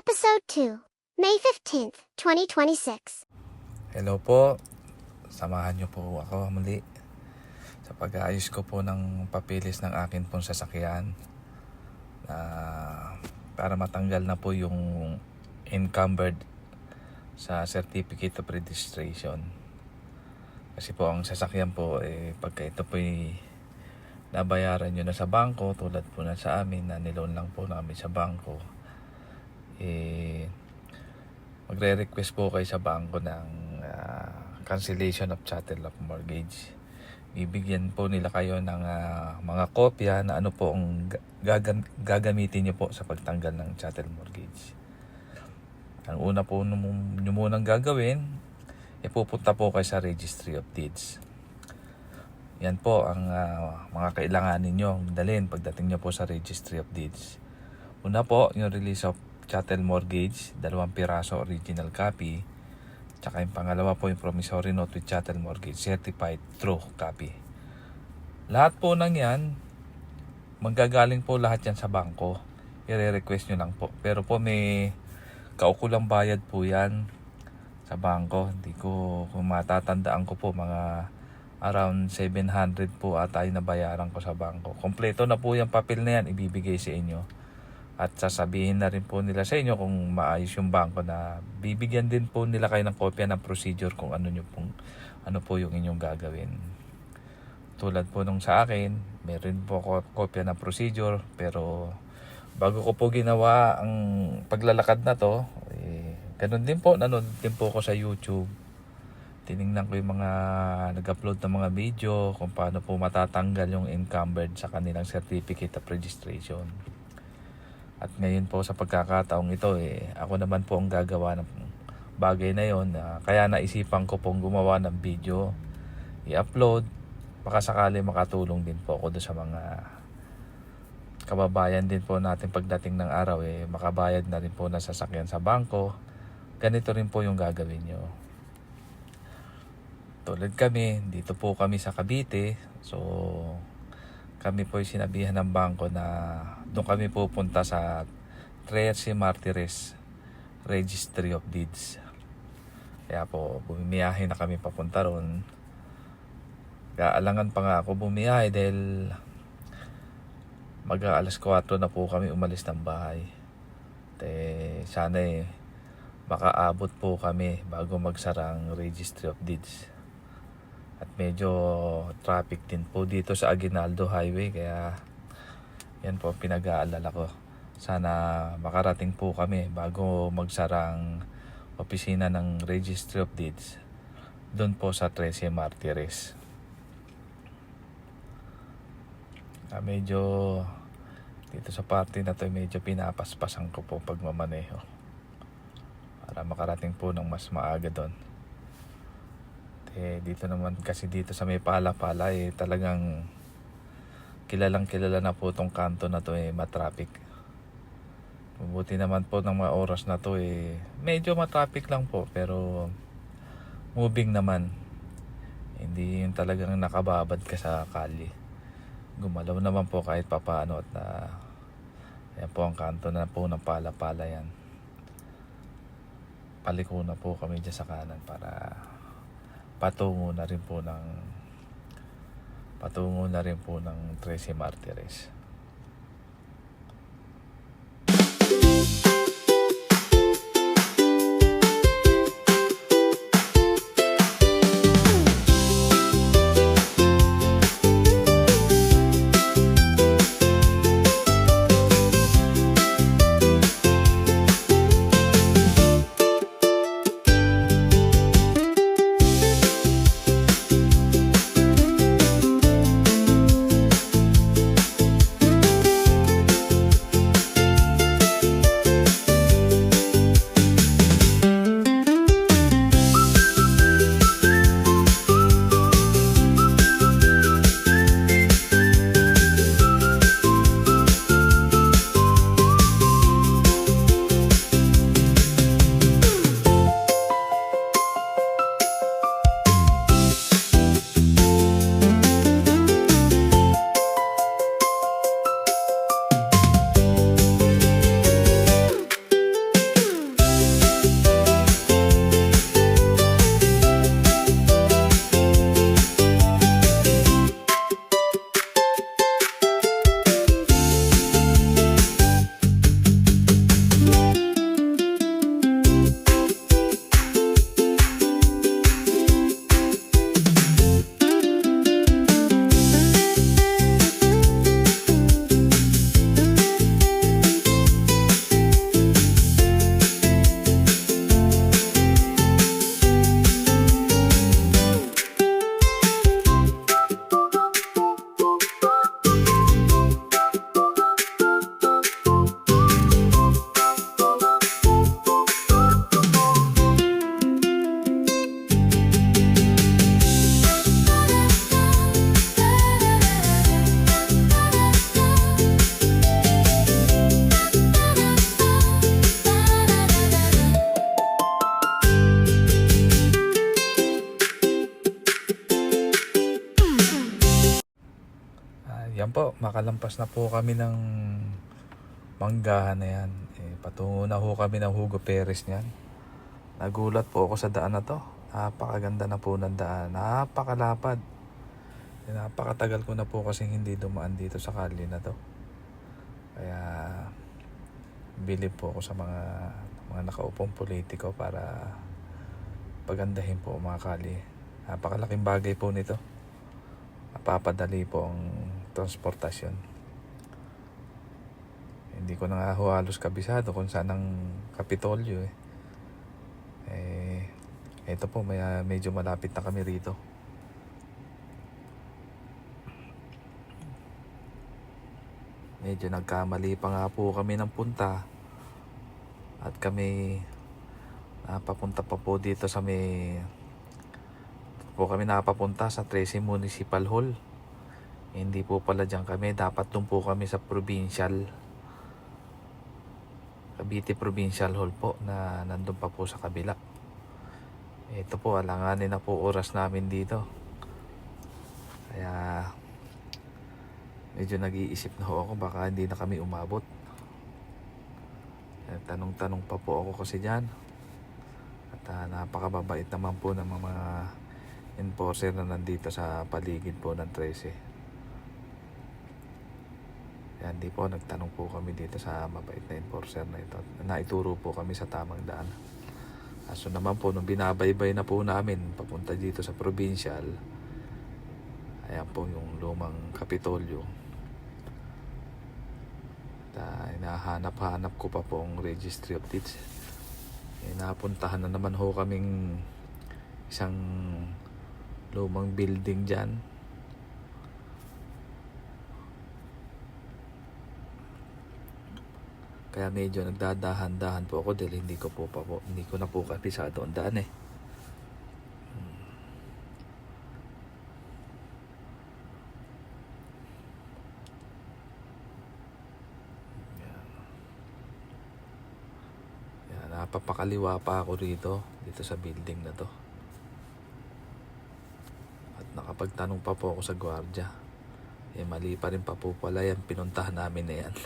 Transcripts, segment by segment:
Episode 2, May 15th, 2026. Hello po, samahan niyo po ako muli sa pag-aayos ko po ng papeles ng akin pong sasakyan na para matanggal na po yung encumbered sa Certificate of Registration. Kasi po ang sasakyan po, pagka ito po nabayaran nyo na sa bangko, tulad po na sa amin na niloan lang po namin sa bangko, magre-request po kayo sa bangko ng cancellation of chattel of mortgage. Bibigyan po nila kayo ng mga kopya na ano po ang gagamitin nyo po sa pagtanggal ng chattel mortgage. Ang una po nyo munang gagawin, pupunta po kayo sa Registry of Deeds. Yan po ang mga kailanganin nyo dalhin pagdating nyo po sa Registry of Deeds. Una po, yung release of chattel mortgage, 2 piraso original copy. Tsaka yung pangalawa po yung promissory note with chattel mortgage, certified true copy. Lahat po ng yan, manggagaling po lahat yan sa bangko. I-request nyo lang po. Pero po may kaukulang bayad po yan sa bangko. Hindi ko, kung matatandaan ko po, mga around 700 po ata yung nabayaran ko sa bangko. Kompleto na po yung papel na yan, ibibigay sa inyo. At sasabihin na rin po nila sa inyo kung maayos yung bangko, na bibigyan din po nila kayo ng kopya ng procedure kung ano po yung inyong gagawin. Tulad po nung sa akin, meron po kopya ng procedure, pero bago ko po ginawa ang paglalakad na to, ganun din po, nanood din po ako sa YouTube. Tiningnan ko yung mga nag-upload ng mga video kung paano po matatanggal yung encumbered sa kanilang Certificate of Registration. At ngayon po sa pagkakataong ito, ako naman po ang gagawa ng bagay na yon. Kaya naisipan ko pong gumawa ng video, i-upload. Baka sakali makatulong din po ako doon sa mga kababayan din po natin pagdating ng araw, makabayad na rin po na sasakyan sa bangko. Ganito rin po yung gagawin nyo. Tulad kami, dito po kami sa Cavite. So, kami po sinabihan ng bangko na doon kami pupunta sa Trece Martires Registry of Deeds. Kaya po, bumiyahe na kami papunta ron. Kaalangan pa nga ako bumiyahe dahil mag-aalas 4 na po kami umalis ng bahay. Sana makaabot po kami bago magsarang Registry of Deeds. At medyo traffic din po dito sa Aguinaldo Highway, kaya yan po pinag-aalala ko. Sana makarating po kami bago magsarang opisina ng Registry of Deeds doon po sa Trece Martires. Medyo dito sa party na to, medyo pinapaspasan ko po pagmamaneho para makarating po ng mas maaga doon. Dito naman kasi dito sa may Pala-Pala, talagang kilalang kilala na po tong kanto na to, matraffic. Mabuti naman po ng mga oras na to, medyo matraffic lang po, pero moving naman. Hindi yung talagang nakababad ka sa kalye. Gumalaw naman po kahit papaano, at yan po ang kanto na po ng Pala-Pala yan. Paliko na po kami dyan sa kanan para patungo na rin po ng Trece Martires. Ayan po, makalampas na po kami ng manggahan na yan. Patungo na ho kami ng Hugo Perez niyan. Nagulat po ako sa daan na to. Napakaganda na po ng daan. Napakalapad. Napakatagal ko na po kasing hindi dumaan dito sa kalye na to. Kaya bilib po ako sa mga nakaupong politiko para pagandahin po ang mga kalye. Napakalaking bagay po nito. Napapadali po ang transportasyon. Hindi ko na nga halos kabisado kung saan ang Kapitolyo ito po, medyo malapit na kami rito. Medyo nagkamali pa nga po kami ng punta. At kami napapunta pa po dito sa kami napapunta sa 13 Municipal Hall. Hindi po pala dyan kami. Dapat doon po kami sa Cavite Provincial Hall po na nandun pa po sa kabila. Ito po, alanganin na po oras namin dito. Kaya medyo nag-iisip na ho ako, baka hindi na kami umabot. Tanong-tanong pa po ako kasi dyan. At napakababait naman po ng mga enforcer na nandito sa paligid po ng 13. Yan, di po, nagtanong po kami dito sa mabait na enforcer na ito. Naituro po kami sa tamang daan. Kaso naman po, nung binabaybay na po namin papunta dito sa provincial, ayan po yung lumang Kapitolyo. Hinahanap-hanap ko pa po ang Registry of Deeds. Napuntahan na naman ho kaming isang lumang building dyan. Kaya medyo nagdadahan-dahan po ako dahil hindi ko na po kabisado ang daan Yan, napapakaliwa pa ako dito sa building na to. At nakapagtanong pa po ako sa gwardiya. Mali pa rin pa po pala yan, pinuntahan namin na yan.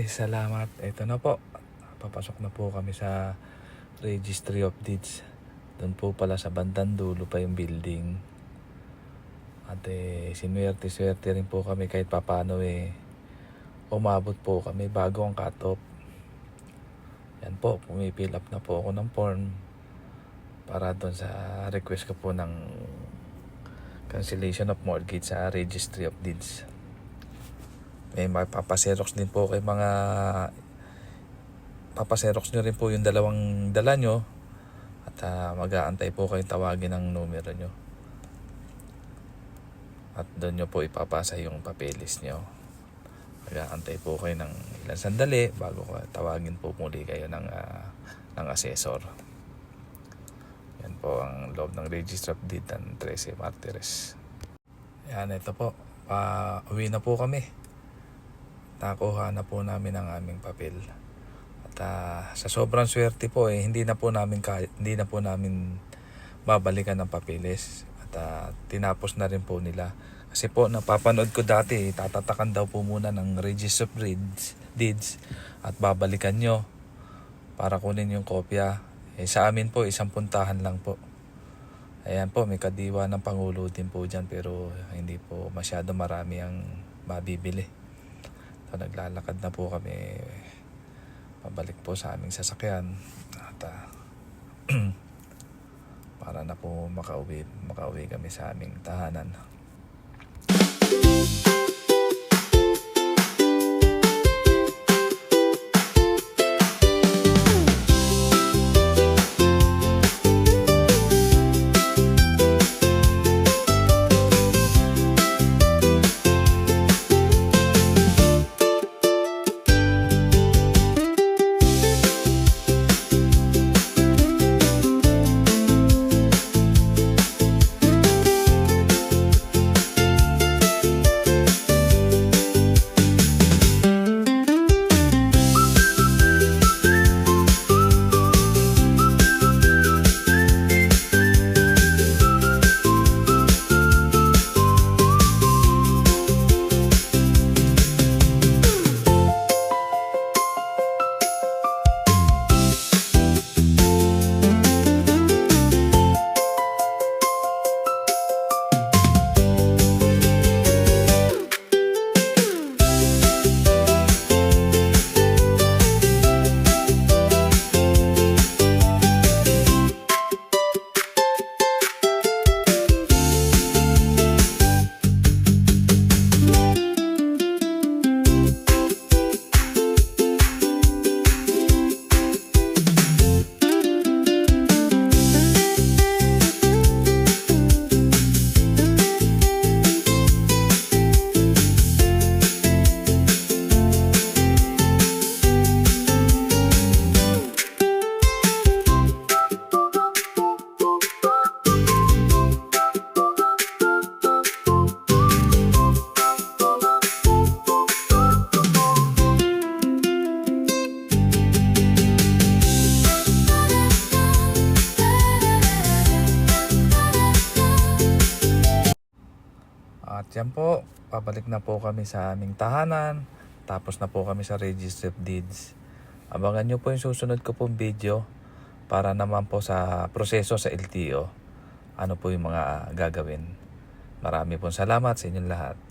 Salamat. Ito na po. Papasok na po kami sa Registry of Deeds. Doon po pala sa bandang dulo pa yung building. At sinuwerte-swerte rin po kami kahit papano umabot po kami bago ang cut-off. Yan po, pumipill up na po ako ng form para doon sa request ko po ng cancellation of mortgage sa Registry of Deeds. May papaserox din po kay papaserox nyo rin po yung dalawang dala nyo at mag-aantay po kayong tawagin ng numero nyo at doon nyo po ipapasa yung papeles nyo. Mag-aantay po kayo ng ilang sandali bago tawagin po muli kayo ng assessor. Yan po ang loob ng Register of Deed ng 13 Martires. Yan, ito po, uwi na po kami. Nakuha na po namin ang aming papel. At sa sobrang swerte po hindi na po namin babalikan ng papeles. At tinapos na rin po nila. Kasi po napapanood ko dati, tatatakan daw po muna ng Register of Deeds at babalikan nyo para kunin yung kopya. Sa amin po, isang puntahan lang po. Ayan po, may kadiwa ng Pangulo din po dyan, pero hindi po masyado marami ang mabibili. So, naglalakad na po kami pabalik po sa aming sasakyan at para na po makauwi kami sa aming tahanan. At yan po, pabalik na po kami sa aming tahanan. Tapos na po kami sa Register of Deeds. Abangan nyo po yung susunod ko pong video para naman po sa proseso sa LTO. Ano po yung mga gagawin. Marami pong salamat sa inyong lahat.